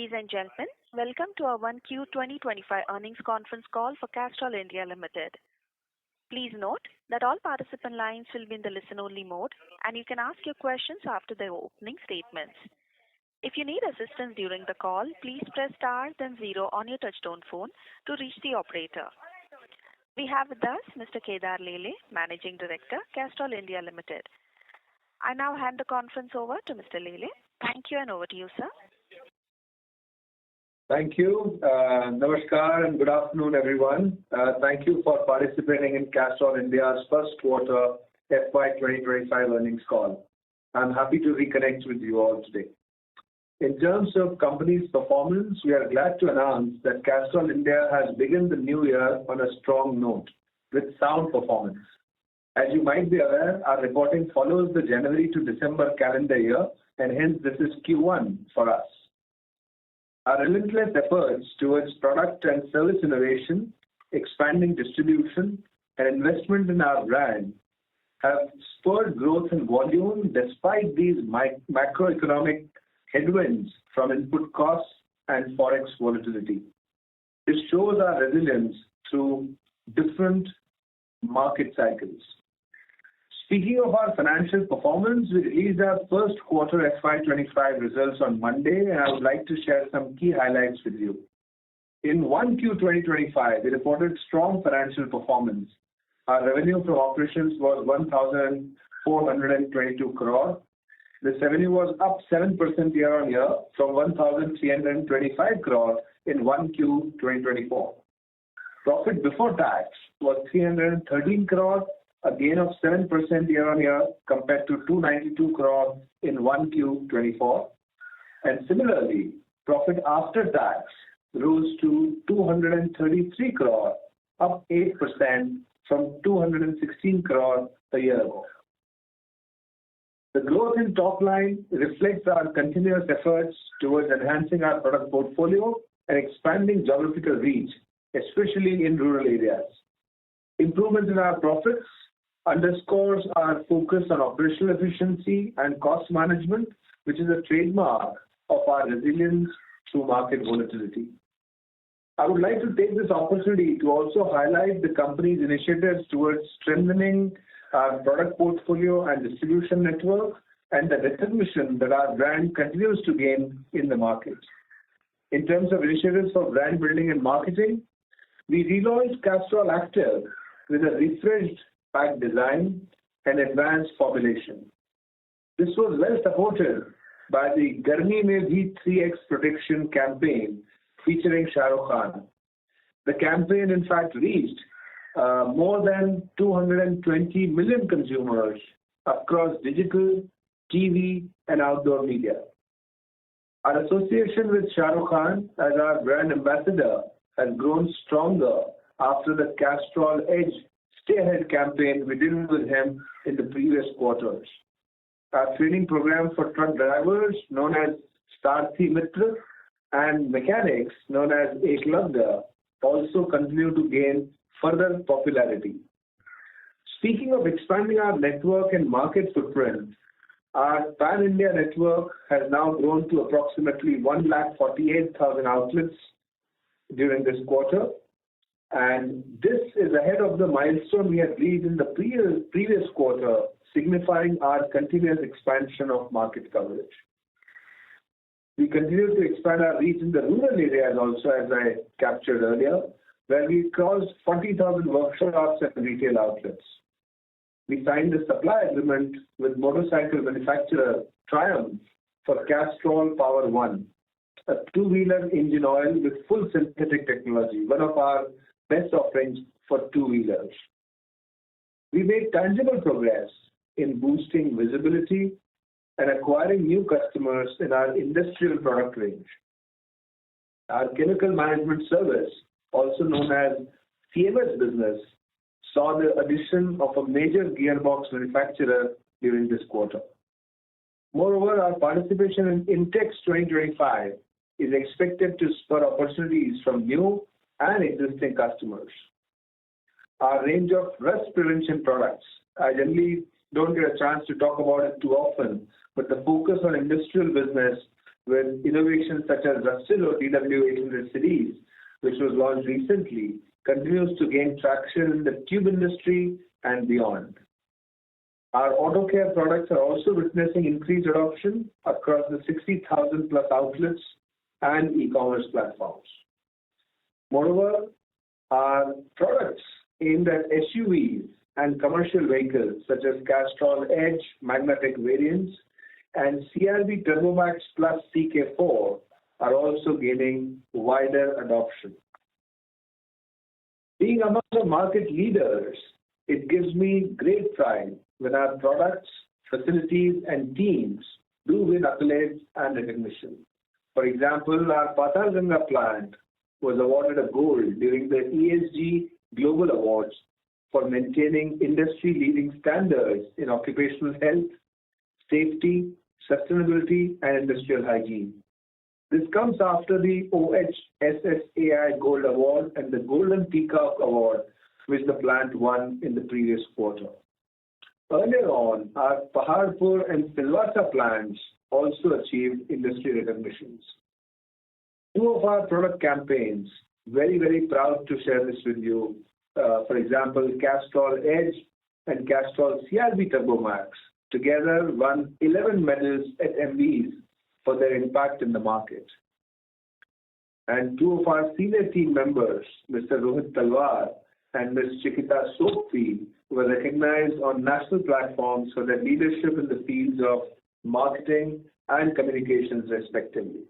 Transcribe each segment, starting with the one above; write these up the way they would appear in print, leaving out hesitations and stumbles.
Ladies and gentlemen, welcome to our Q1CY25 earnings conference call for Castrol India Limited. Please note that all participant lines will be in the listen-only mode, and you can ask your questions after the opening statements. If you need assistance during the call, please press star then 0 on your touchtone phone to reach the operator. We have with us Mr. Kedar Lele, Managing Director, Castrol India Limited. I now hand the conference over to Mr. Lele. Thank you, and over to you, sir. Thank you. Namaskar and good afternoon, everyone. Thank you for participating in Castrol India's first quarter FY 2025 earnings call. I'm happy to reconnect with you all today. In terms of company's performance, we are glad to announce that Castrol India has begun the new year on a strong note with sound performance. As you might be aware, our reporting follows the January to December calendar year, and hence this is Q1 for us. Our relentless efforts towards product and service innovation, expanding distribution, and investment in our brand have spurred growth in volume despite these macroeconomic headwinds from input costs and forex volatility. This shows our resilience through different market cycles. Speaking of our financial performance, we released our first quarter FY 25 results on Monday, and I would like to share some key highlights with you. In 1Q 2025, we reported strong financial performance. Our revenue from operations was 1,422 crore. This revenue was up 7% year-on-year from 1,325 crore in 1Q 2024. Profit before tax was 313 crore, a gain of 7% year-on-year compared to 292 crore in 1Q 24. And similarly, profit after tax rose to 233 crore, up 8% from 216 crore a year ago. The growth in top line reflects our continuous efforts towards enhancing our product portfolio and expanding geographical reach, especially in rural areas. Improvement in our profits underscores our focus on operational efficiency and cost management, which is a trademark of our resilience through market volatility. I would like to take this opportunity to also highlight the company's initiatives towards strengthening our product portfolio and distribution network and the recognition that our brand continues to gain in the market. In terms of initiatives for brand building and marketing, we relaunched Castrol Active with a refreshed pack design and advanced formulation. This was well supported by the Garmi Mein Bhi 3X Protection campaign featuring Shah Rukh Khan. The campaign in fact reached more than 220 million consumers across digital, TV and outdoor media. Our association with Shah Rukh Khan as our brand ambassador has grown stronger after the Castrol Edge Stay Ahead campaign we did with him in the previous quarters. Our training program for truck drivers known as Starthi Mitra and mechanics known as Eklavya also continue to gain further popularity. Speaking of expanding our network and market footprint, our pan-India network has now grown to approximately 148,000 outlets during this quarter. And this is ahead of the milestone we had reached in the previous quarter, signifying our continuous expansion of market coverage. We continue to expand our reach in the rural areas also, as I captured earlier, where we crossed 40,000 workshops and retail outlets. We signed a supply agreement with motorcycle manufacturer Triumph for Castrol Power One, a two-wheeler engine oil with full synthetic technology, one of our best offerings for two-wheelers. We made tangible progress in boosting visibility and acquiring new customers in our industrial product range. Our chemical management service, also known as CMS business, saw the addition of a major gearbox manufacturer during this quarter. Moreover, our participation in Intex 2025 is expected to spur opportunities from new and existing customers. Our range of rust prevention products, I generally don't get a chance to talk about it too often, but the focus on industrial business with innovations such as Rustilo TW800 series, which was launched recently, continues to gain traction in the tube industry and beyond. Our auto care products are also witnessing increased adoption across the 60,000 plus outlets and e-commerce platforms. Moreover, our products aimed at SUVs and commercial vehicles such as Castrol Edge magnetic variants and CRB Turbomax Plus CK4 are also gaining wider adoption. Being among the market leaders, it gives me great pride when our products, facilities, and teams do win accolades and recognition. For example, our Patalganga plant was awarded a gold during the ESG Global Awards for maintaining industry-leading standards in occupational health, safety, sustainability, and industrial hygiene. This comes after the OHSSAI Gold Award and the Golden Peacock Award, which the plant won in the previous quarter. Earlier on, our Paharpur and Silvassa plants also achieved industry recognitions. Two of our product campaigns, very, very proud to share this with you. For example, Castrol Edge and Castrol CRB Turbomax together won 11 medals at MBs for their impact in the market. And two of our senior team members, Mr. Rohit Talwar and Ms. Chikita Sophi, were recognized on national platforms for their leadership in the fields of marketing and communications, respectively.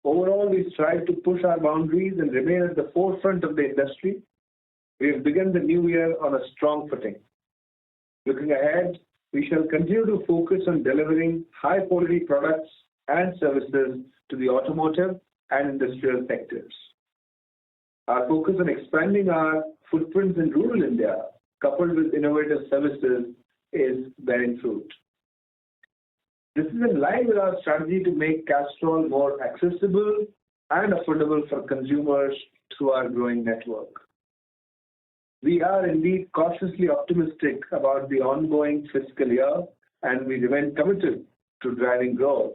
Overall, we strive to push our boundaries and remain at the forefront of the industry. We have begun the new year on a strong footing. Looking ahead, we shall continue to focus on delivering high-quality products and services to the automotive and industrial sectors. Our focus on expanding our footprints in rural India, coupled with innovative services, is bearing fruit. This is in line with our strategy to make Castrol more accessible and affordable for consumers through our growing network. We are indeed cautiously optimistic about the ongoing fiscal year, and we remain committed to driving growth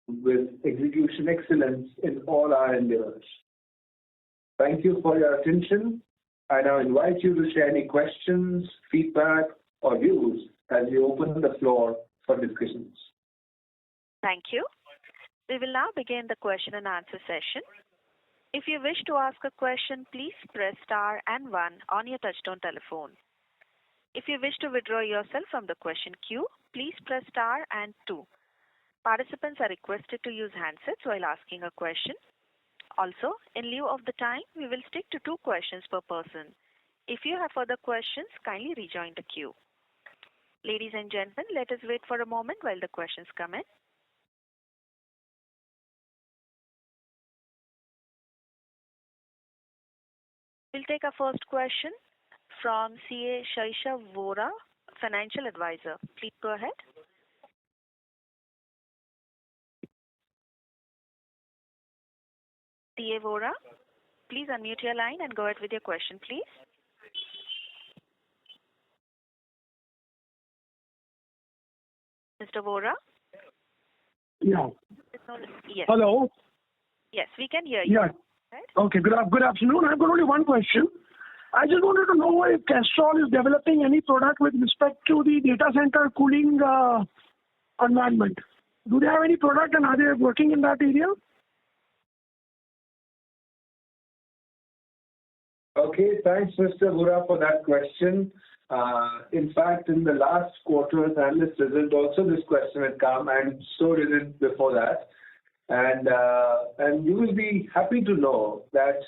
with execution excellence in all our endeavors. Thank you for your attention. I now invite you to share any questions, feedback, or views as we open the floor for discussions. Thank you. We will now begin the question and answer session. If you wish to ask a question, please press star and 1 on your touchtone telephone. If you wish to withdraw yourself from the question queue, please press star and 2. Participants are requested to use handsets while asking a question. Also, in lieu of the time, we will stick to 2 questions per person. If you have further questions, kindly rejoin the queue. Ladies and gentlemen, let us wait for a moment while the questions come in. We'll take our first question from CA Shaishav Vora, Financial Advisor. Please go ahead. CA Vora, please unmute your line and go ahead with your question, please. Mr. Vora? Yeah. Yes. Hello? Yes, we can hear you. Yeah. Okay, good afternoon. I've got only one question. I just wanted to know if Castrol is developing any product with respect to the data center cooling environment. Do they have any product and are they working in that area? Okay, thanks, Mr. Vora, for that question. In fact, in the last quarter's analyst result, also this question had come, and so did it before that. And you will be happy to know that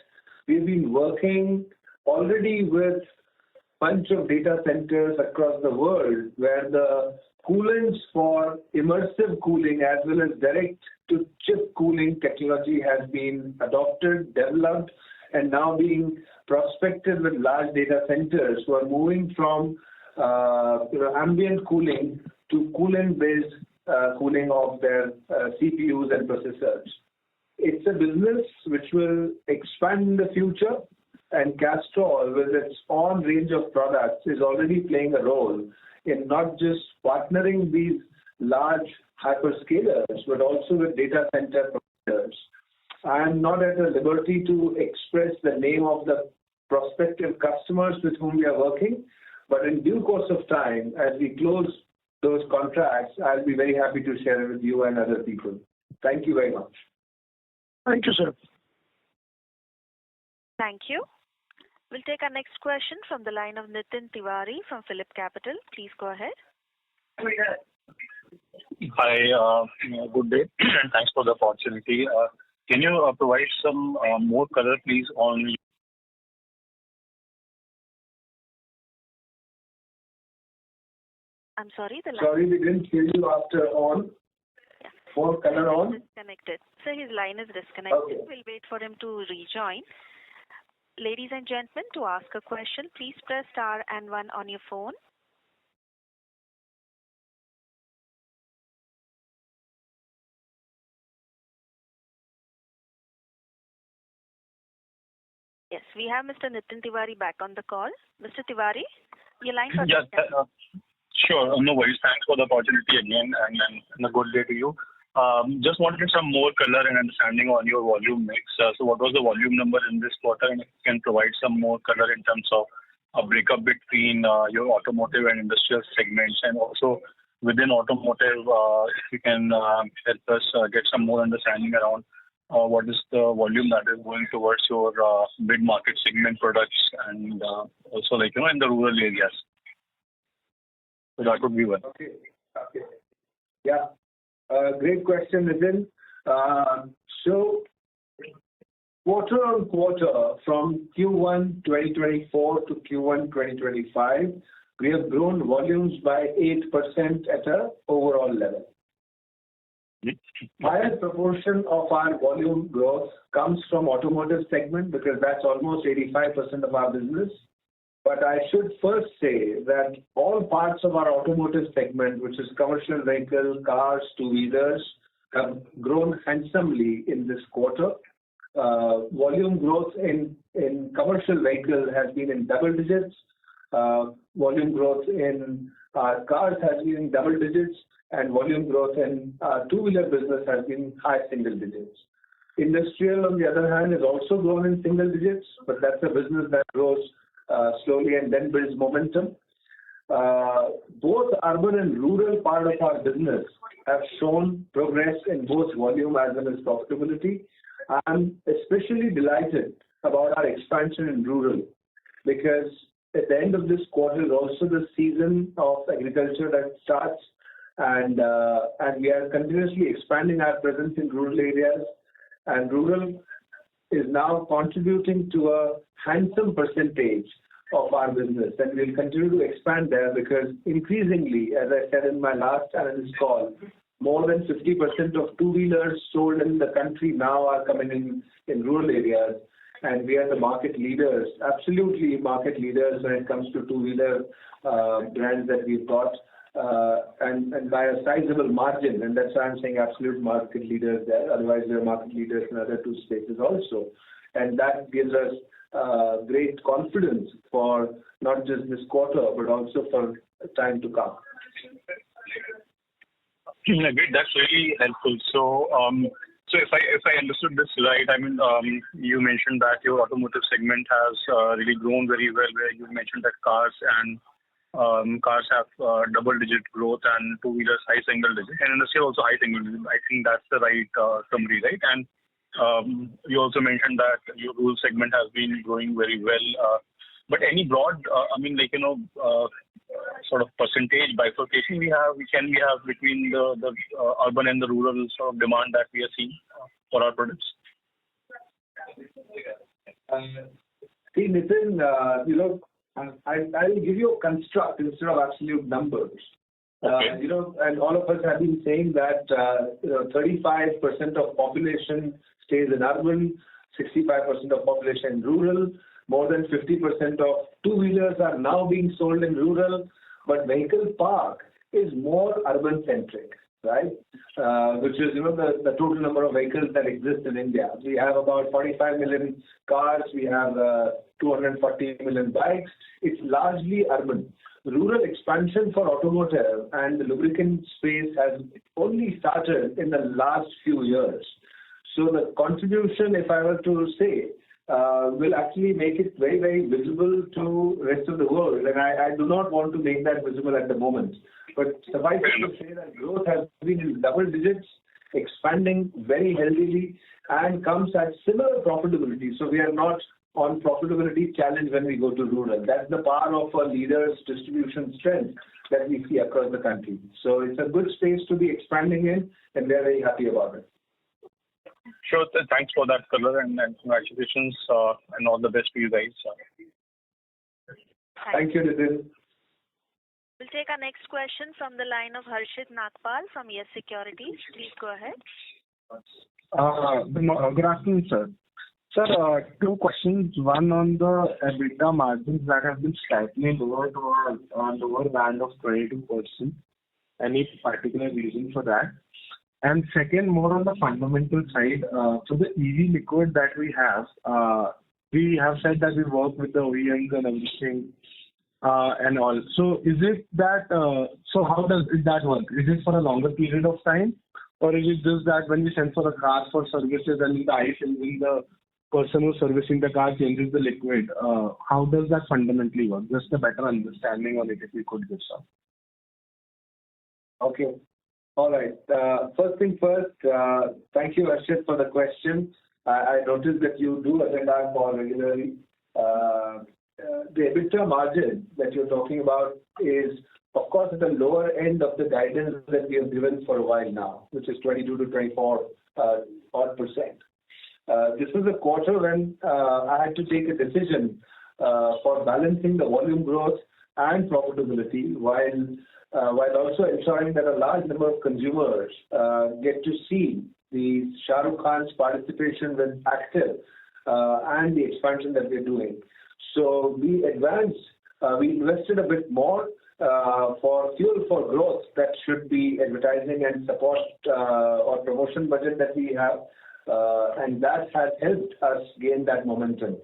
we've been working already with a bunch of data centers across the world where the coolants for immersive cooling as well as direct-to-chip cooling technology has been adopted, developed, and now being prospected with large data centers who are moving from ambient cooling to coolant-based cooling of their CPUs and processors. It's a business which will expand in the future, and Castrol, with its own range of products, is already playing a role in not just partnering these large hyperscalers, but also with data center providers. I am not at a liberty to express the name of the prospective customers with whom we are working, but in due course of time, as we close those contracts, I'll be very happy to share it with you and other people. Thank you very much. Thank you, sir. Thank you. We'll take our next question from the line of Nitin Tiwari from Phillip Capital. Please go ahead. Hi, good day, and thanks for the opportunity. Can you provide some more color, please, on... I'm sorry, the line... Sorry, we didn't hear you after on. Yeah. More color on? Disconnected. So his line is disconnected. Okay. We'll wait for him to rejoin. Ladies and gentlemen, to ask a question, please press star and 1 on your phone. Yes, we have Mr. Nitin Tiwari back on the call. Mr. Tiwari, your line is Yes, sure. No worries. Thanks for the opportunity again, and a good day to you. Just wanted some more color and understanding on your volume mix. So what was the volume number in this quarter? And if you can provide some more color in terms of a breakup between your automotive and industrial segments, and also within automotive, if you can help us get some more understanding around what is the volume that is going towards your mid-market segment products, and also in the rural areas. So that would be one. Okay. Yeah. Great question, Nitin. So quarter on quarter, from Q1 2024 to Q1 2025, we have grown volumes by 8% at an overall level. Higher proportion of our volume growth comes from automotive segment because that's almost 85% of our business. But I should first say that all parts of our automotive segment, which is commercial vehicle, cars, two-wheelers, have grown handsomely in this quarter. Volume growth in commercial vehicle has been in double digits. Volume growth in cars has been in double digits, and volume growth in two-wheeler business has been high single digits. Industrial, on the other hand, has also grown in single digits, but that's a business that grows slowly and then builds momentum. Both urban and rural part of our business have shown progress in both volume as well as profitability. I'm especially delighted about our expansion in rural because at the end of this quarter is also the season of agriculture that starts, and we are continuously expanding our presence in rural areas, and rural is now contributing to a handsome percentage of our business, and we'll continue to expand there because increasingly, as I said in my last analyst call, more than 50% of two-wheelers sold in the country now are coming in rural areas, and we are the market leaders, absolutely market leaders when it comes to two-wheeler brands that we've got, and by a sizable margin, and that's why I'm saying absolute market leaders there. Otherwise, we're market leaders in other two spaces also, and that gives us great confidence for not just this quarter, but also for time to come. Great. That's really helpful. So, so if I understood this right, I mean, you mentioned that your automotive segment has really grown very well, where you mentioned that cars have double-digit growth and two-wheelers high single-digit, and industrial also high single-digit. I think that's the right summary, right? And you also mentioned that your rural segment has been growing very well. But any broad, sort of percentage bifurcation we have between the urban and the rural sort of demand that we are seeing for our products? See, Nitin, I'll give you a construct instead of absolute numbers. Okay. And all of us have been saying that 35% of population stays in urban, 65% of population in rural, more than 50% of two-wheelers are now being sold in rural, but vehicle park is more urban-centric, right? Which is, the total number of vehicles that exist in India. We have about 45 million cars, we have 240 million bikes. It's largely urban. rural expansion for automotive and the lubricant space has only started in the last few years. So the contribution, if I were to say, will actually make it very, very visible to rest of the world. And I do not want to make that visible at the moment. But suffice it to say that growth has been in double digits, expanding very healthily, and comes at similar profitability. So we are not on profitability challenge when we go to rural. That's the power of a leader's distribution strength that we see across the country. So it's a good space to be expanding in, and we are very happy about it. Sure. Thanks for that color and congratulations and all the best to you guys. Thank you, Nitin. We'll take our next question from the line of Harshit Nagpal from Yes Securities. Please go ahead. Good afternoon, sir. Sir, two questions. One on the EBITDA margins that have been slightly lower to a lower band of 22%. Any particular reason for that? And second, more on the fundamental side, so the EV liquid that we have said that we work with the OEMs and everything and all. So is it that, so how does that work? Is it for a longer period of time? Or is it just that when we send for a car for services and the ICE engine, the person who's servicing the car changes the liquid? How does that fundamentally work? Just a better understanding on it if you could give some. Okay. All right. First thing first, thank you, Harshit, for the question. I noticed that you do attend our call regularly. The EBITDA margin that you're talking about is, of course, at the lower end of the guidance that we have given for a while now, which is 22 to 24 odd percent. This was a quarter when I had to take a decision for balancing the volume growth and profitability while also ensuring that a large number of consumers get to see the Shah Rukh Khan's participation with Active and the expansion that we're doing. So we invested a bit more for fuel for growth that should be advertising and support or promotion budget that we have, and that has helped us gain that momentum.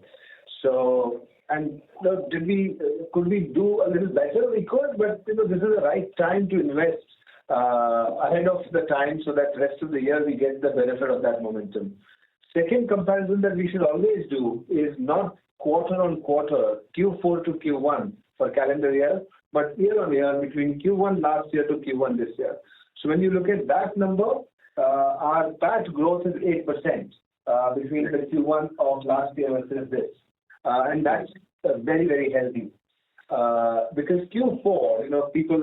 So, and could we do a little better? We could, but this is the right time to invest ahead of the time so that rest of the year we get the benefit of that momentum. Second comparison that we should always do is not quarter on quarter, Q4 to Q1 for calendar year, but year on year between Q1 last year to Q1 this year. So when you look at that number, our PAT growth is 8% between the Q1 of last year versus this. And that's very, very healthy. Because Q4, people,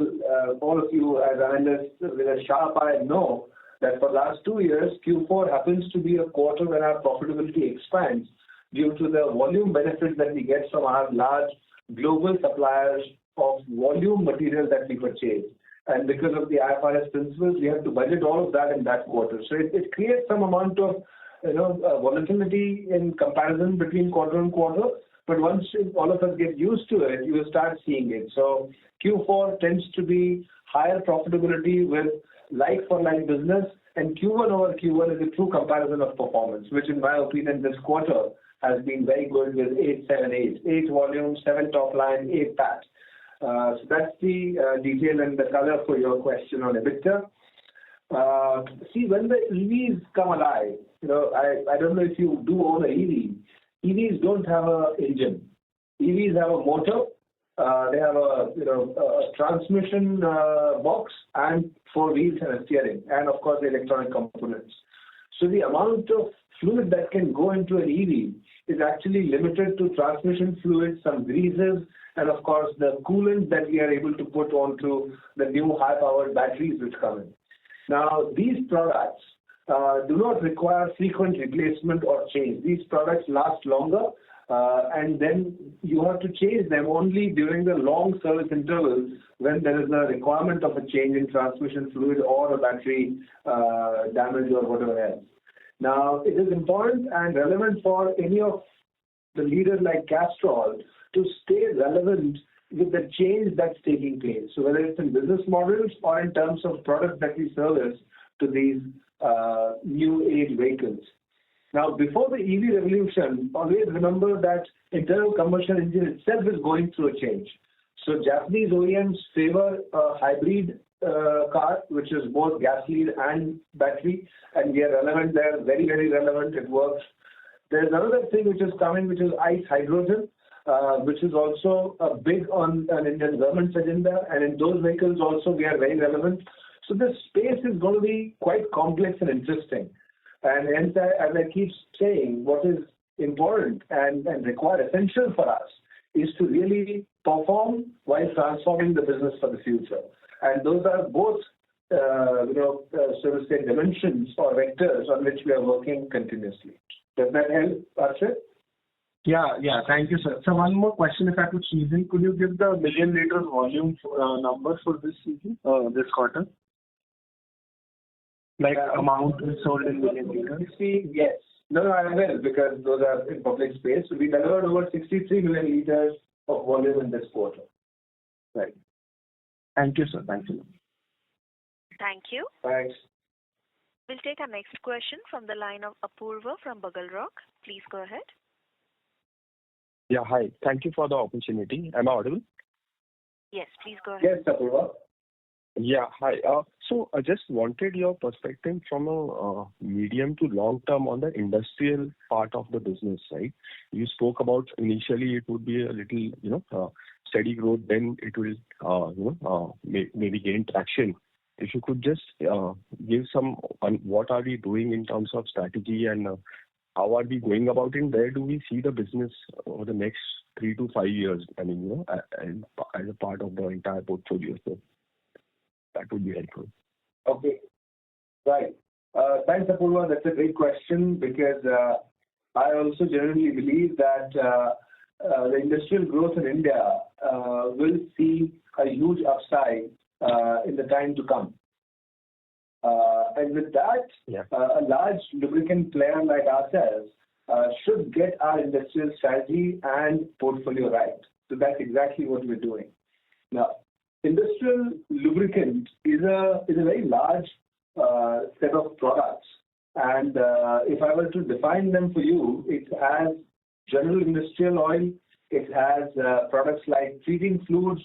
all of you as analysts with a sharp eye know that for the last 2 years, Q4 happens to be a quarter when our profitability expands due to the volume benefits that we get from our large global suppliers of volume material that we purchase. And because of the IFRS principles, we have to budget all of that in that quarter. So it creates some amount of volatility in comparison between quarter and quarter. But once all of us get used to it, you will start seeing it. So Q4 tends to be higher profitability with like-for-like business, and Q1 over Q1 is a true comparison of performance, which in my opinion this quarter has been very good with 878. 8 volume, 7 top line, 8 PAT. So that's the detail and the color for your question on EBITDA. See, when the EVs come alive, I don't know if you do own an EV. EVs don't have an engine. EVs have a motor. They have a transmission box and 4 wheels and a steering, and of course the electronic components. So the amount of fluid that can go into an EV is actually limited to transmission fluid, some greases, and of course the coolant that we are able to put onto the new high-powered batteries which come in. Now, these products do not require frequent replacement or change. These products last longer, and then you have to change them only during the long service intervals when there is a requirement of a change in transmission fluid or a battery damage or whatever else. Now, it is important and relevant for any of the leaders like Castrol to stay relevant with the change that's taking place. So whether it's in business models or in terms of products that we service to these new age vehicles. Now, before the EV revolution, always remember that internal combustion engine itself is going through a change. So Japanese OEMs favor a hybrid car, which is both gasoline and battery, and we are relevant there, very, very relevant. It works. There's another thing which is coming, which is ICE hydrogen, which is also big on an Indian government's agenda, and in those vehicles also we are very relevant. So this space is going to be quite complex and interesting. And hence, as I keep saying, what is important and required, essential for us, is to really perform while transforming the business for the future. And those are both, so to say, dimensions or vectors on which we are working continuously. Does that help, Arshit? Yeah. Thank you, sir. So one more question, if I could squeeze in. Could you give the million liters volume numbers for this season, this quarter? Like amount sold in million liters? Yes. No, I will, because those are in public space. So we delivered over 63 million liters of volume in this quarter. Right. Thank you, sir. Thank you. Thank you. Thanks. We'll take our next question from the line of Apurva from Bugle Rock. Please go ahead. Yeah, hi. Thank you for the opportunity. Am I audible? Yes, please go ahead. Yes, Apurva. Yeah, hi. So I just wanted your perspective from a medium to long term on the industrial part of the business, right? You spoke about initially it would be a little, steady growth, then it will, maybe gain traction. If you could just give some on what are we doing in terms of strategy and how are we going about it? Where do we see the business over the next 3 to 5 years? I mean, as a part of the entire portfolio. So that would be helpful. Okay. Right. Thanks, Apurva. That's a great question because I also generally believe that the industrial growth in India will see a huge upside in the time to come. And with that, a large lubricant player like ourselves should get our industrial strategy and portfolio right. So that's exactly what we're doing. Now, industrial lubricant is a very large set of products. And if I were to define them for you, it has general industrial oil, it has products like treating fluids,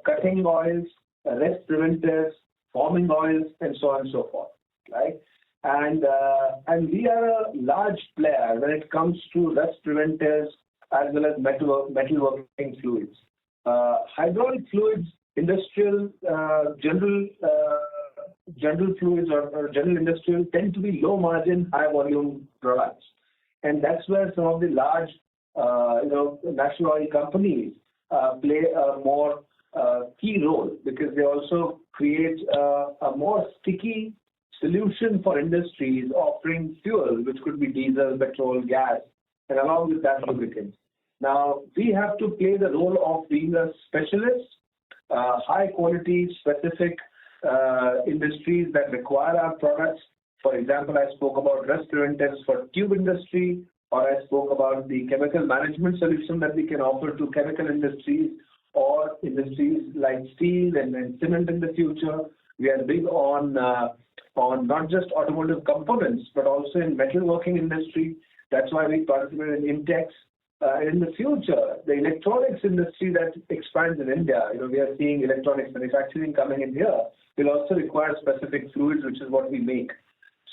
cutting oils, rust preventers, forming oils, and so on and so forth, right? And we are a large player when it comes to rust preventers as well as metalworking fluids. Hydraulic fluids, industrial, general fluids or general industrial tend to be low margin, high volume products. And that's where some of the large, national oil companies play a more key role because they also create a more sticky solution for industries offering fuel, which could be diesel, petrol, gas, and along with that lubricants. Now, we have to play the role of being a specialist, high quality, specific industries that require our products. For example, I spoke about rust preventers for tube industry, or I spoke about the chemical management solution that we can offer to chemical industries or industries like steel and cement in the future. We are big on not just automotive components, but also in metalworking industry. That's why we participate in Intex. In the future, the electronics industry that expands in India, we are seeing electronics manufacturing coming in here, will also require specific fluids, which is what we make.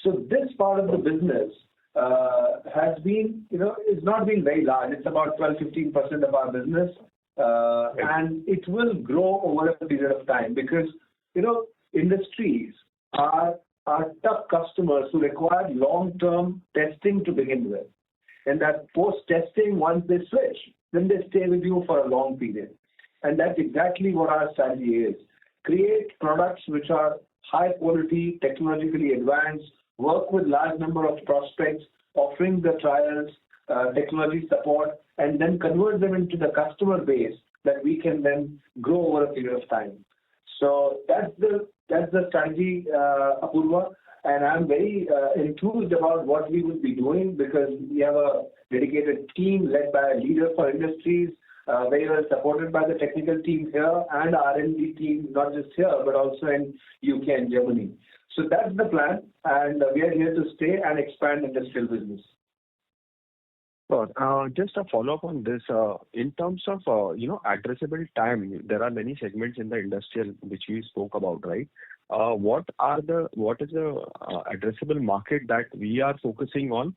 So this part of the business has been, it's not been very large. It's about 12-15% of our business. And it will grow over a period of time because, industries are tough customers who require long-term testing to begin with. And that post-testing, once they switch, then they stay with you for a long period. And that's exactly what our strategy is. Create products which are high quality, technologically advanced, work with large number of prospects, offering the trials, technology support, and then convert them into the customer base that we can then grow over a period of time. So that's the strategy, Apurva. And I'm very enthused about what we will be doing because we have a dedicated team led by a leader for industries, very well supported by the technical team here and R&D team, not just here, but also in UK and Germany. So that's the plan, and we are here to stay and expand industrial business. Just a follow-up on this. In terms of, addressable time, there are many segments in the industrial which we spoke about, right? What is the addressable market that we are focusing on?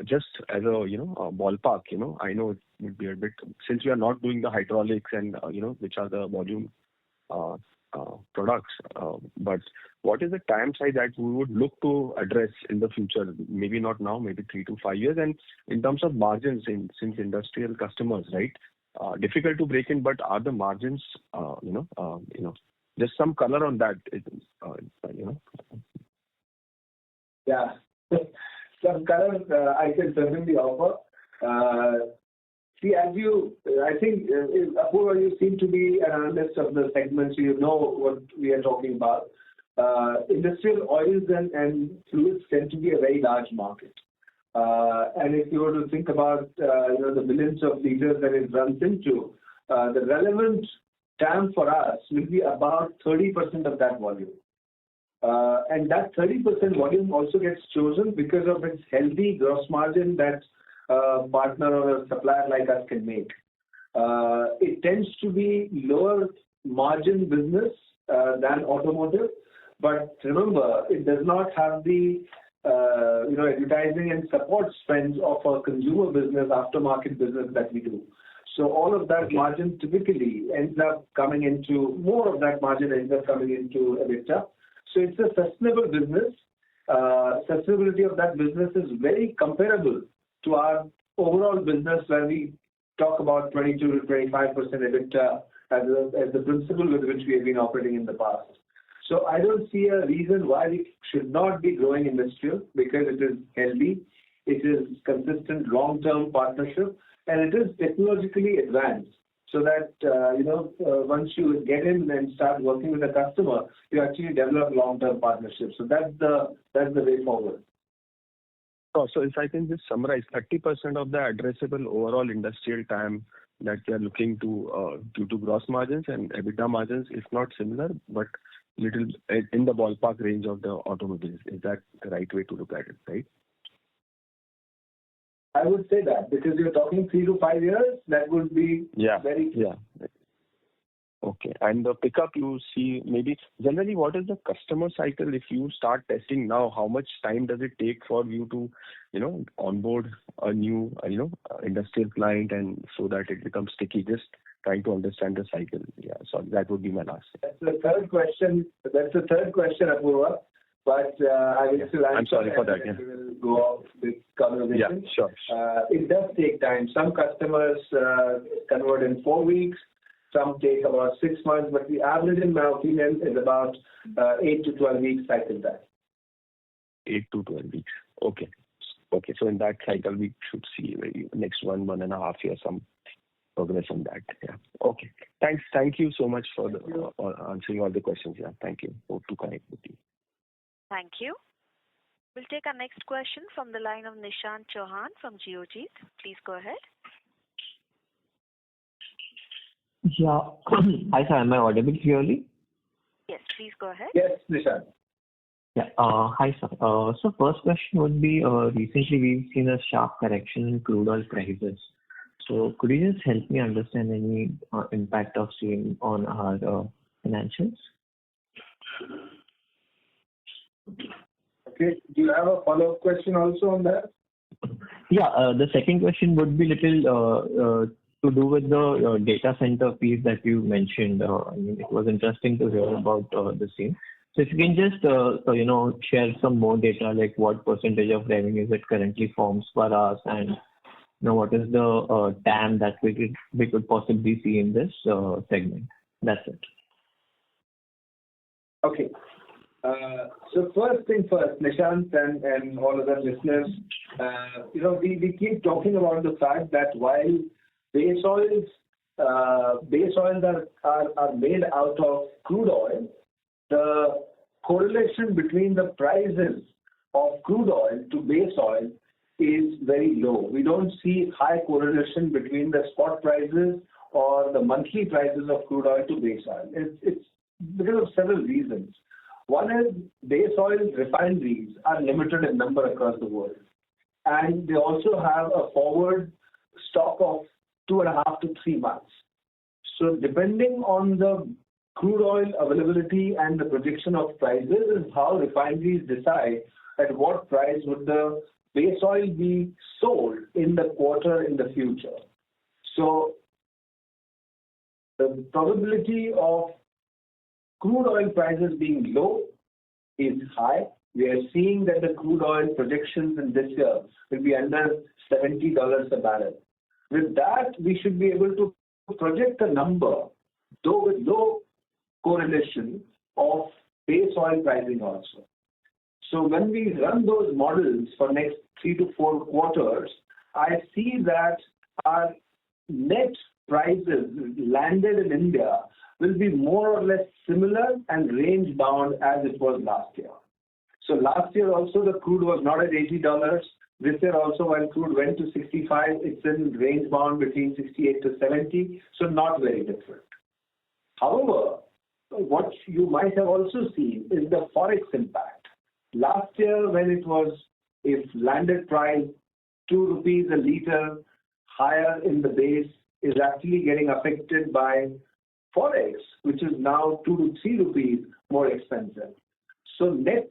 Just as a, a ballpark, I know it would be a bit, since we are not doing the hydraulics and, which are the volume products, but what is the time size that we would look to address in the future? Maybe not now, maybe 3 to 5 years. And in terms of margins, since industrial customers, right? Difficult to break in, but are the margins, just some color on that, Yeah. Some color I can certainly offer. See, I think, Apurva, you seem to be an analyst of the segments, so you know what we are talking about. Industrial oils and fluids tend to be a very large market. And if you were to think about, the billions of liters that it runs into, the relevant TAM for us will be about 30% of that volume. And that 30% volume also gets chosen because of its healthy gross margin that a partner or a supplier like us can make. It tends to be lower margin business than automotive, but remember, it does not have the advertising and support spends of a consumer business, aftermarket business that we do. So all of that margin typically ends up coming into, more of that margin ends up coming into EBITDA. So it's a sustainable business. Sustainability of that business is very comparable to our overall business where we talk about 22 to 25% EBITDA as the principle with which we have been operating in the past. So I don't see a reason why we should not be growing industrial, because it is healthy, it is consistent long-term partnership, and it is technologically advanced. So that, once you get in and start working with a customer, you actually develop long-term partnerships. So that's the way forward. So if I can just summarize, 30% of the addressable overall industrial time that we are looking to due to gross margins and EBITDA margins, if not similar, but little in the ballpark range of the automobiles. Is that the right way to look at it, right? I would say that, because you're talking 3 to 5 years, that would be very clear. Yeah. Okay. And the pickup you see, maybe generally what is the customer cycle? If you start testing now, how much time does it take for you to, onboard a new, industrial client, and so that it becomes sticky? Just trying to understand the cycle. Yeah. So that would be my last. That's the third question, Apurva. But I will still answer. I'm sorry for that. Yeah. We will go off this conversation. Yeah, sure. It does take time. Some customers convert in 4 weeks. Some take about 6 months, but the average, in my opinion, is about 8 to 12 weeks cycle time. 8 to 12 weeks. Okay. So in that cycle, we should see maybe next 1.5 years some progress on that. Yeah. Okay. Thanks. Thank you so much for answering all the questions. Yeah. Thank you. Hope to connect with you. Thank you. We'll take our next question from the line of Nishant Chauhan from Geojit. Please go ahead. Yeah. Hi, sir. Am I audible clearly? Yes, please go ahead. Yes, Nishant. Yeah. Hi, sir. So first question would be, recently we've seen a sharp correction in crude oil prices. So could you just help me understand any impact of same on our financials? Okay. Do you have a follow-up question also on that? Yeah. The second question would be little to do with the data center piece that you mentioned. I mean, it was interesting to hear about the same. So if you can just, share some more data, like what percentage of revenues it currently forms for us, and what is the TAM that we could possibly see in this segment. That's it. Okay. So first thing first, Nishant and all other listeners, we keep talking about the fact that while base oils are made out of crude oil, the correlation between the prices of crude oil to base oil is very low. We don't see high correlation between the spot prices or the monthly prices of crude oil to base oil. It's because of several reasons. One is base oil refineries are limited in number across the world. and they also have a forward stock of 2.5 to 3 months. So depending on the crude oil availability and the projection of prices is how refineries decide at what price would the base oil be sold in the quarter in the future. So the probability of crude oil prices being low is high. We are seeing that the crude oil projections in this year will be under $70 a barrel. With that, we should be able to project a number, though with low correlation of base oil pricing also. So when we run those models for next 3 to 4 quarters, I see that our net prices landed in India will be more or less similar and range bound as it was last year. So last year also the crude was not at $80. This year also when crude went to 65, it's in range bound between 68 to 70, so not very different. However, what you might have also seen is the forex impact. Last year when it was, if landed price 2 rupees a liter higher in the base is actually getting affected by forex, which is now 2 to 3 rupees more expensive. So net,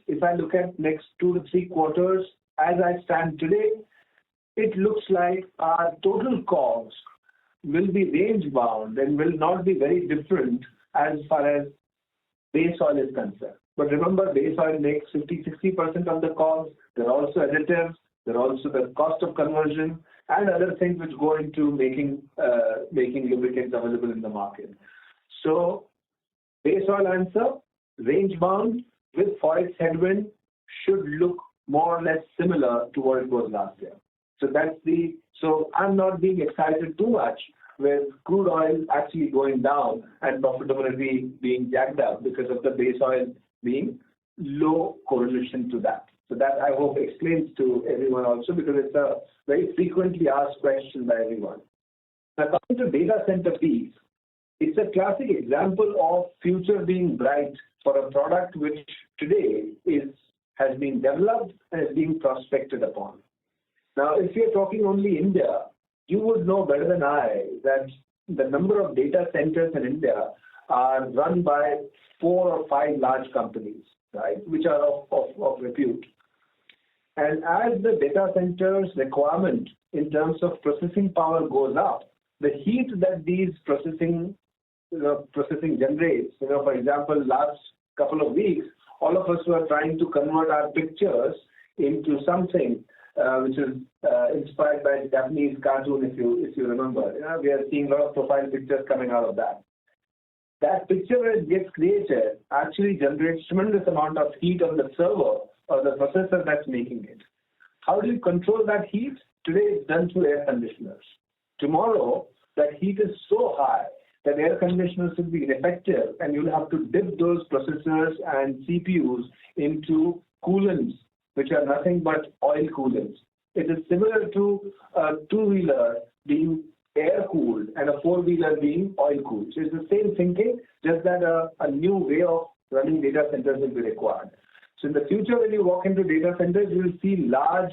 if I look at next 2 to 3 quarters, as I stand today, it looks like our total cost will be range bound and will not be very different as far as base oil is concerned. But remember, base oil makes 50-60% of the cost. There are also additives. There are also the cost of conversion and other things which go into making lubricants available in the market. So base oil answer, range bound with forex headwind should look more or less similar to what it was last year. So I'm not being excited too much with crude oil actually going down and profitability being jacked up because of the base oil being low correlation to that. So that I hope explains to everyone also, because it's a very frequently asked question by everyone. Now coming to data center piece, it's a classic example of future being bright for a product which today has been developed and is being prospected upon. Now, if you're talking only India, you would know better than I that the number of data centers in India are run by 4 or 5 large companies, right, which are of repute. And as the data centers requirement in terms of processing power goes up, the heat that these processing generates, for example, last couple of weeks, all of us were trying to convert our pictures into something which is inspired by a Japanese cartoon, if you remember. We are seeing a lot of profile pictures coming out of that. That picture when it gets created actually generates tremendous amount of heat on the server or the processor that's making it. How do you control that heat? Today it's done through air conditioners. Tomorrow that heat is so high that air conditioners will be ineffective and you'll have to dip those processors and CPUs into coolants, which are nothing but oil coolants. It is similar to a 2-wheeler being air-cooled and a 4-wheeler being oil-cooled. So it's the same thinking, just that a new way of running data centers will be required. So in the future, when you walk into data centers, you will see large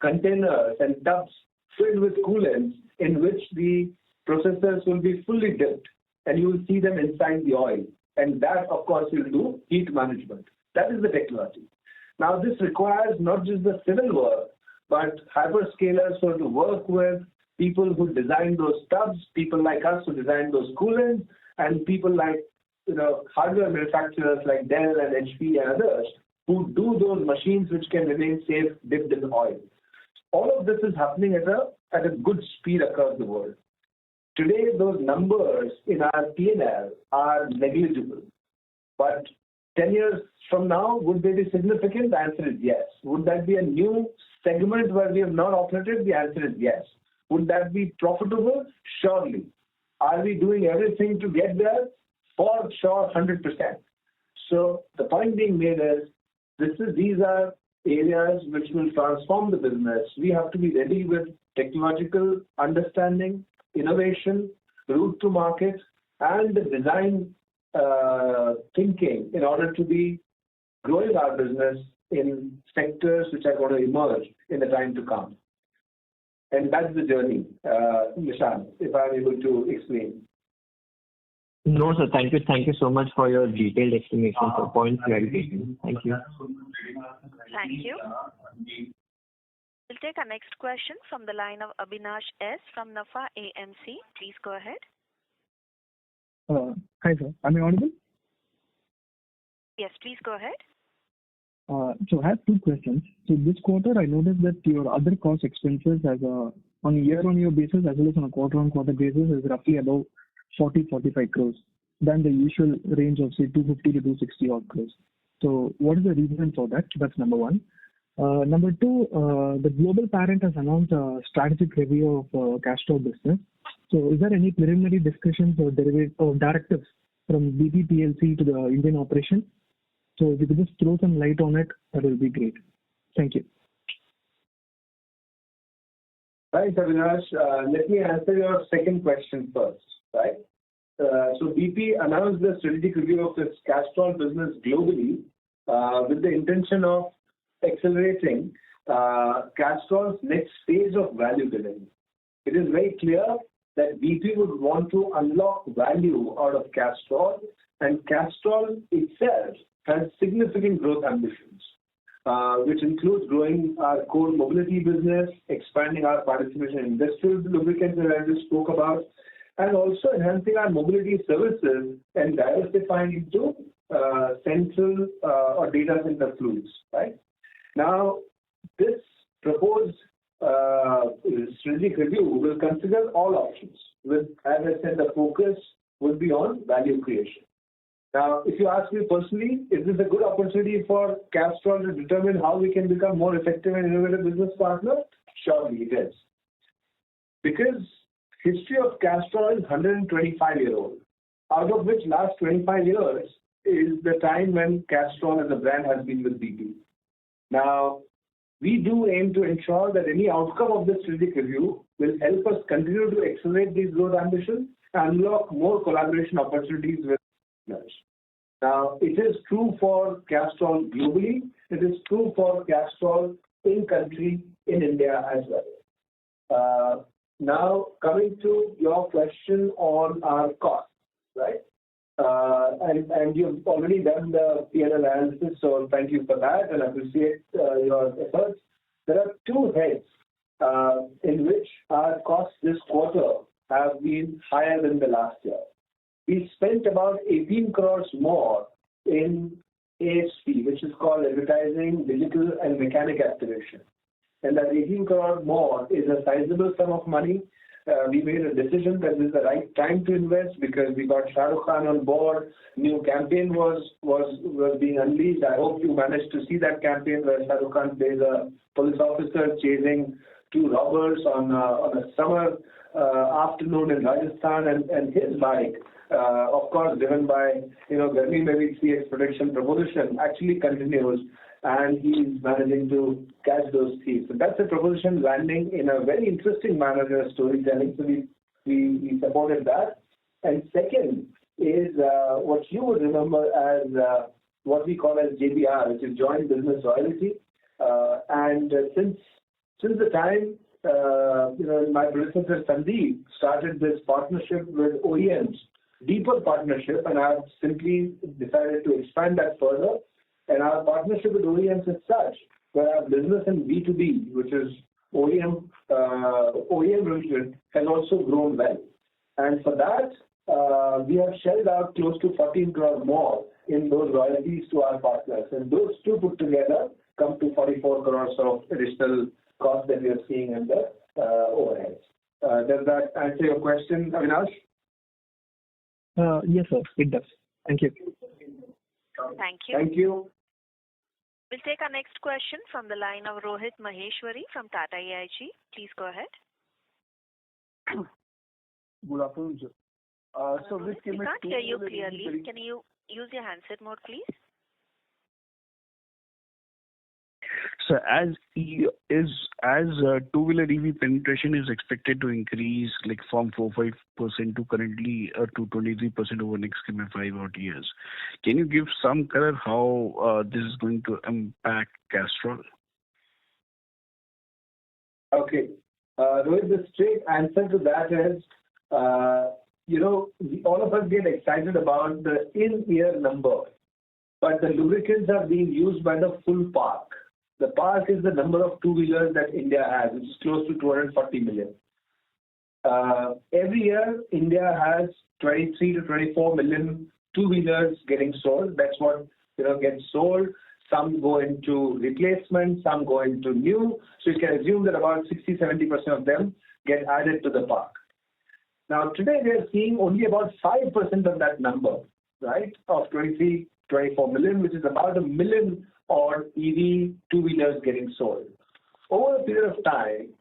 containers and tubs filled with coolants in which the processors will be fully dipped, and you will see them inside the oil. And that, of course, will do heat management. That is the technology. Now, this requires not just the civil work, but hyperscalers who have to work with people who design those tubs, people like us who design those coolants, and people like hardware manufacturers like Dell and HP and others who do those machines which can remain safe dipped in oil. All of this is happening at a good speed across the world. Today, those numbers in our P&L are negligible. But 10 years from now, would they be significant? The answer is yes. Would that be a new segment where we have not operated? The answer is yes. Would that be profitable? Surely. Are we doing everything to get there? For sure, 100%. So the point being made is, these are areas which will transform the business. We have to be ready with technological understanding, innovation, route to market, and the design thinking in order to be growing our business in sectors which are going to emerge in the time to come. And that's the journey, Nishant, if I'm able to explain. No, sir. Thank you. Thank you so much for your detailed explanation. For points clarification. Thank you. Thank you. We'll take our next question from the line of Abhinash S. from Nafa AMC. Please go ahead. Hi, sir. Am I audible? Yes, please go ahead. So I have two questions. So this quarter, I noticed that your other cost expenses on a year-on-year basis as well as on a quarter-on-quarter basis is roughly about 40-45 crores than the usual range of say 250 to 260 odd crores. So what is the reason for that? That's number one. Number two, the global parent has announced a strategic review of Castrol business. So is there any preliminary discussions or directives from BP PLC to the Indian operation? So if you could just throw some light on it, that will be great. Thank you. Right, Avinash. Let me answer your second question first. Right. So BP announced the strategic review of its Castrol business globally with the intention of accelerating Castrol's next stage of value delivery. It is very clear that BP would want to unlock value out of Castrol, and Castrol itself has significant growth ambitions, which includes growing our core mobility business, expanding our participation in industrial lubricants that I just spoke about, and also enhancing our mobility services and diversifying into central or data center fluids. Right? Now, this proposed strategic review will consider all options. With, as I said, the focus will be on value creation. Now, if you ask me personally, is this a good opportunity for Castrol to determine how we can become more effective and innovative business partner? Surely it is. Because history of Castrol is 125-year-old, out of which last 25 years is the time when Castrol as a brand has been with BP. Now, we do aim to ensure that any outcome of this strategic review will help us continue to accelerate these growth ambitions and unlock more collaboration opportunities with partners. Now, it is true for Castrol globally. It is true for Castrol in country, in India as well. Now, coming to your question on our costs, right? And you've already done the P&L analysis, so thank you for that and appreciate your efforts. There are two heads in which our costs this quarter have been higher than the last year. We spent about 18 crores more in ASP, which is called Advertising, Digital and Mechanic Activation. And that 18 crore more is a sizable sum of money. We made a decision that this is the right time to invest because we got Shah Rukh Khan on board. New campaign was being unleashed. I hope you managed to see that campaign where Shah Rukh Khan plays a police officer chasing two robbers on a summer afternoon in Rajasthan, and his bike, of course, driven by Garmi Mein Bhi 3x protection proposition, actually continues, and he's managing to catch those thieves. So that's a proposition landing in a very interesting manner in a storytelling. So we supported that. And second is what you would remember as what we call as JBR, which is Joint Business Royalty. And since the time my predecessor Sandeep started this partnership with OEMs, deeper partnership, and I've simply decided to expand that further. And our partnership with OEMs is such that our business in B2B, which is OEM related, has also grown well. And for that, we have shelled out close to 14 crore more in those royalties to our partners. And those two put together come to 44 crores of additional cost that we are seeing in the overheads. Does that answer your question, Avinash? Yes, sir. It does. Thank you. Thank you. Thank you. We'll take our next question from the line of Rohit Maheshwari from Tata AIG. Please go ahead. Good afternoon, sir. We can't hear you clearly. Can you use your handset mode, please? So two-wheeler EV penetration is expected to increase like from 4-5% to currently to 23% over next 5 odd years. Can you give some color how this is going to impact Castrol? Okay. Rohit, the straight answer to that is, all of us get excited about the in-year number, but the lubricants are being used by the full park. The park is the number of two-wheelers that India has, which is close to 240 million. Every year, India has 23 to 24 million two-wheelers getting sold. That's what gets sold. Some go into replacement, some go into new. So you can assume that about 60-70% of them get added to the park. Now, today we are seeing only about 5% of that number, right, of 23, 24 million, which is about a million or EV two-wheelers getting sold. Over a period of time,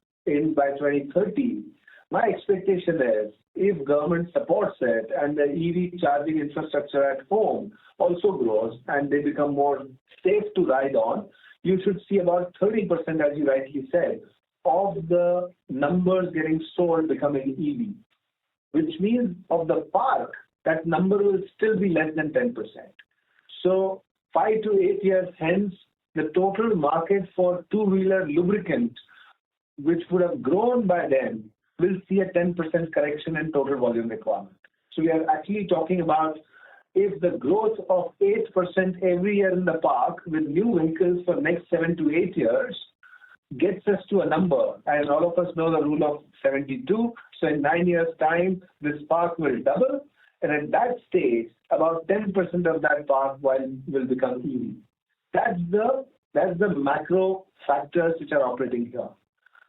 by 2030, my expectation is if government supports it and the EV charging infrastructure at home also grows and they become more safe to ride on, you should see about 30%, as you rightly said, of the numbers getting sold becoming EV, which means of the park, that number will still be less than 10%. So 5 to 8 years hence, the total market for two-wheeler lubricant, which would have grown by then, will see a 10% correction in total volume requirement. So we are actually talking about if the growth of 8% every year in the park with new vehicles for next 7 to 8 years gets us to a number, and all of us know the rule of 72. So in 9 years' time, this park will double, and at that stage, about 10% of that park will become EV. That's the macro factors which are operating here.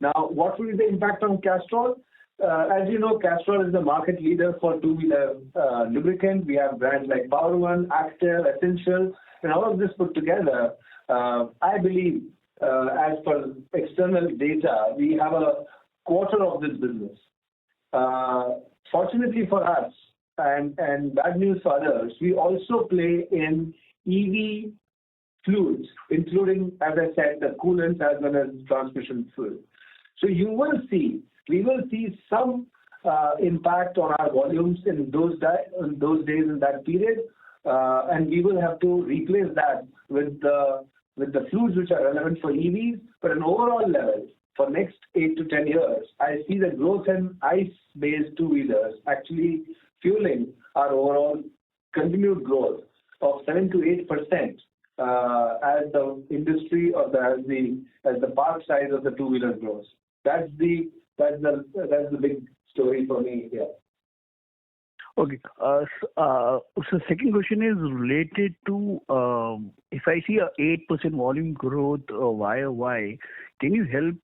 Now, what will be the impact on Castrol? As you know, Castrol is the market leader for two-wheeler lubricant. We have brands like Power One, Active, Essential, and all of this put together, I believe, as per external data, we have a quarter of this business. Fortunately for us, and bad news for others, we also play in EV fluids, including, as I said, the coolants as well as transmission fluid. So we will see some impact on our volumes in those days in that period, and we will have to replace that with the fluids which are relevant for EVs. But at an overall level, for next 8 to 10 years, I see the growth in ICE-based two-wheelers actually fueling our overall continued growth of 7 to 8%. As the industry or as the park size of the two-wheeler grows. That's the big story for me here. Okay. So second question is related to if I see a 8% volume growth YOY, can you help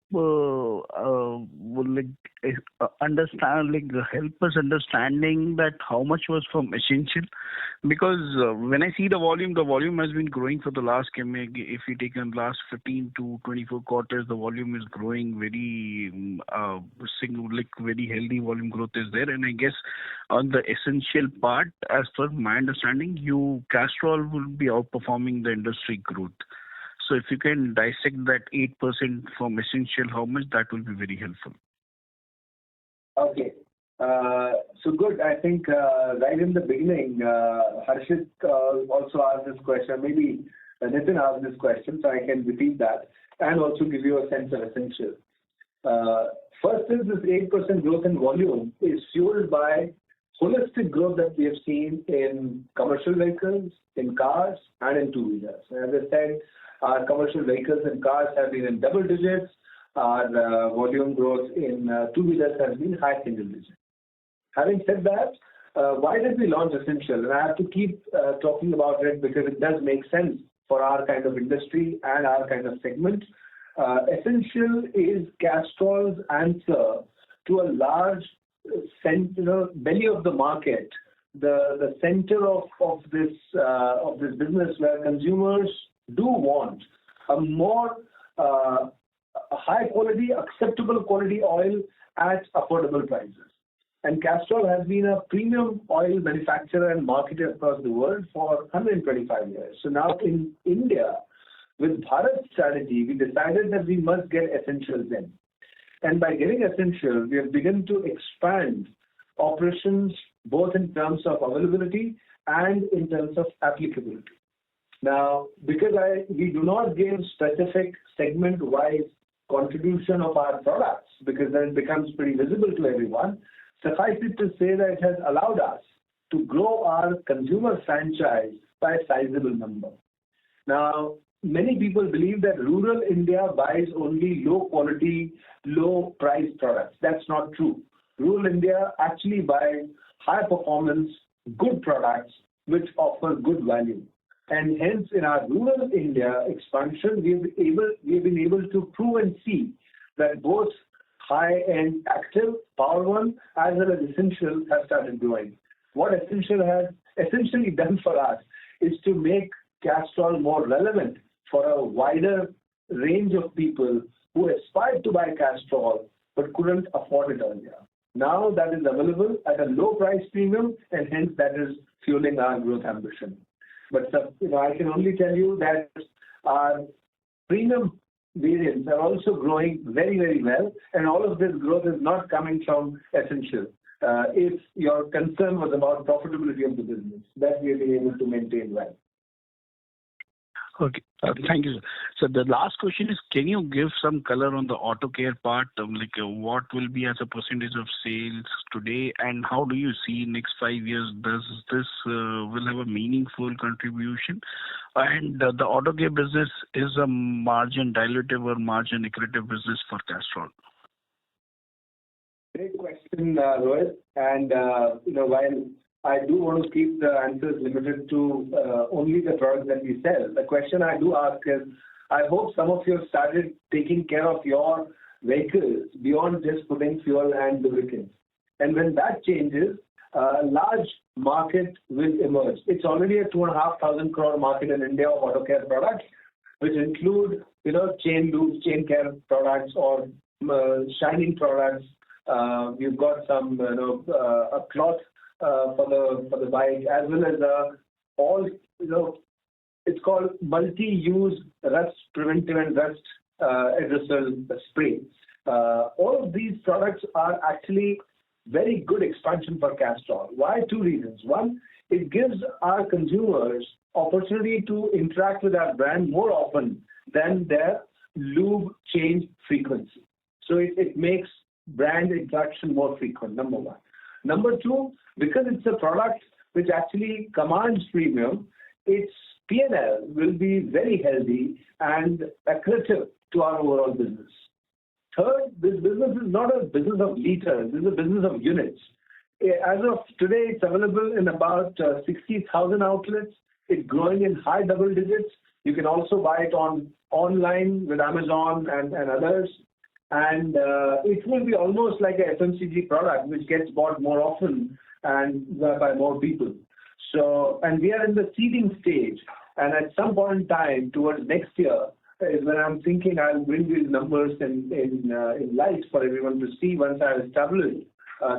help us understanding that how much was from Essential? Because when I see the volume has been growing for the last, if you take in last 15 to 24 quarters, the volume is growing very very healthy volume growth is there. And I guess on the Essential part, as per my understanding, Castrol will be outperforming the industry growth. So if you can dissect that 8% from Essential, how much that will be very helpful. Okay. So good. I think right in the beginning, Harshit also asked this question. Maybe Nitin asked this question, so I can repeat that and also give you a sense of Essential. First is this 8% growth in volume is fueled by holistic growth that we have seen in commercial vehicles, in cars, and in two-wheelers. As I said, our commercial vehicles and cars have been in double digits. Our volume growth in two-wheelers has been high single digits. Having said that, why did we launch Essential? And I have to keep talking about it because it does make sense for our kind of industry and our kind of segment. Essential is Castrol's answer to a large belly of the market, the center of this business where consumers do want a more high quality, acceptable quality oil at affordable prices. And Castrol has been a premium oil manufacturer and marketer across the world for 125 years. So now in India, with Bharat's strategy, we decided that we must get essentials in. And by getting essentials, we have begun to expand operations both in terms of availability and in terms of applicability. Now, because we do not give specific segment-wise contribution of our products, because then it becomes pretty visible to everyone, suffice it to say that it has allowed us to grow our consumer franchise by a sizable number. Now, many people believe that rural India buys only low quality, low price products. That's not true. Rural India actually buys high performance, good products which offer good value. And hence, in our rural India expansion, we've been able to prove and see that both high-end active, Power One, as well as Essential have started growing. What Essential has essentially done for us is to make Castrol more relevant for a wider range of people who aspired to buy Castrol but couldn't afford it earlier. Now that is available at a low price premium, and hence that is fueling our growth ambition. But I can only tell you that our premium variants are also growing very, very well, and all of this growth is not coming from Essential. If your concern was about profitability of the business, that we have been able to maintain well. Okay. Thank you, sir. So the last question is, can you give some color on the auto care part? What will be as a percentage of sales today, and how do you see next 5 years? Does this will have a meaningful contribution? And the auto care business is a margin dilutive or margin accretive business for Castrol? Great question, Rohit. And while I do want to keep the answers limited to only the products that we sell, the question I do ask is, I hope some of you have started taking care of your vehicles beyond just putting fuel and lubricants. And when that changes, a large market will emerge. It's already a 2,500 crore market in India of auto care products, which include chain lubes, chain care products, or shining products. We've got some a cloth for the bike, as well as it's called multi-use rust preventive and rust aerosol spray. All of these products are actually very good expansion for Castrol. Why? Two reasons. One, it gives our consumers opportunity to interact with our brand more often than their lube change frequency. So it makes brand interaction more frequent, number one. Number two, because it's a product which actually commands premium, its P&L will be very healthy and accretive to our overall business. Third, this business is not a business of liters, this is a business of units. As of today, it's available in about 60,000 outlets. It's growing in high double digits. You can also buy it online with Amazon and others. And it will be almost like a FMCG product which gets bought more often and by more people. So, and we are in the seeding stage. And at some point in time, towards next year, is when I'm thinking I'll bring these numbers in light for everyone to see once I've established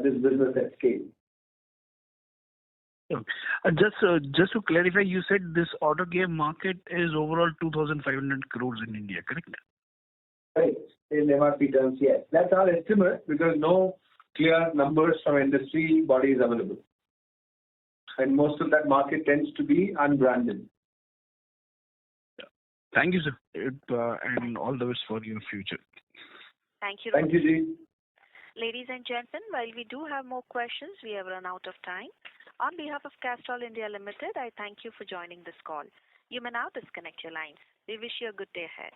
this business at scale. Just to clarify, you said this auto care market is overall 2,500 crores in India, correct? Right. In MRP terms, yes. That's our estimate because no clear numbers from industry bodies available. And most of that market tends to be unbranded. Thank you, sir. And all the best for your future. Thank you. Thank you, Ji. Ladies and gentlemen, while we do have more questions, we have run out of time. On behalf of Castrol India Limited, I thank you for joining this call. You may now disconnect your lines. We wish you a good day ahead.